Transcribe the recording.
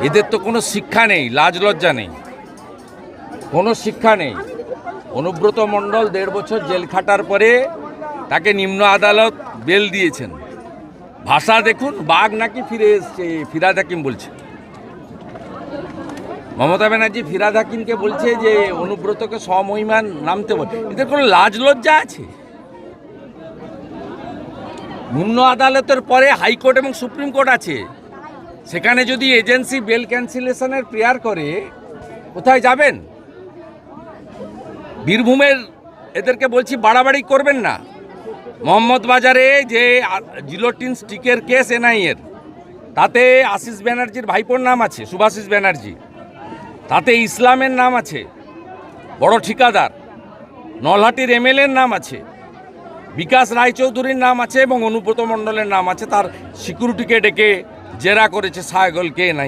এদের তো কোনো শিক্ষা নেই, লাজ লজ্জা নেই, কোনো শিক্ষা নেই। অনুব্রত মণ্ডল 1.5 বছর জেল খাটার পরে তাকে নিম্ন আদালত বেল দিয়েছেন। ভাষা দেখুন, বাঘ নাকি ফিরে এসছে, ফিরহাদ হাকিম বলছে। মমতা ব্যানার্জি ফিরহাদ হাকিমকে বলছে যে অনুব্রতকে সমহিমান নামতে বল। এদের কোনো লাজ লজ্জা আছে? নিম্ন আদালতের পরে হাইকোর্ট এবং সুপ্রিম কোর্ট আছে, সেখানে যদি এজেন্সি বেল ক্যান্সেলেশনের প্রেয়ার করে, কোথায় যাবেন? বীরভূমের এদেরকে বলছি বাড়াবাড়ি করবেন না। মোহাম্মদ বাজারে যে জিলোটিন স্টিকের কেস এনআইএর, তাতে আশিস ব্যানার্জির ভাইপোর নাম আছে, শুভাশিস ব্যানার্জি, তাতে ইসলামের নাম আছে, বড় ঠিকাদার, নলহাটির এমএলএর নাম আছে, বিকাশ রায়চৌধুরীর নাম আছে এবং অনুব্রত মণ্ডলের নাম আছে। তার সিকিউরিটিকে ডেকে জেরা করেছে সায়গলকে নাই।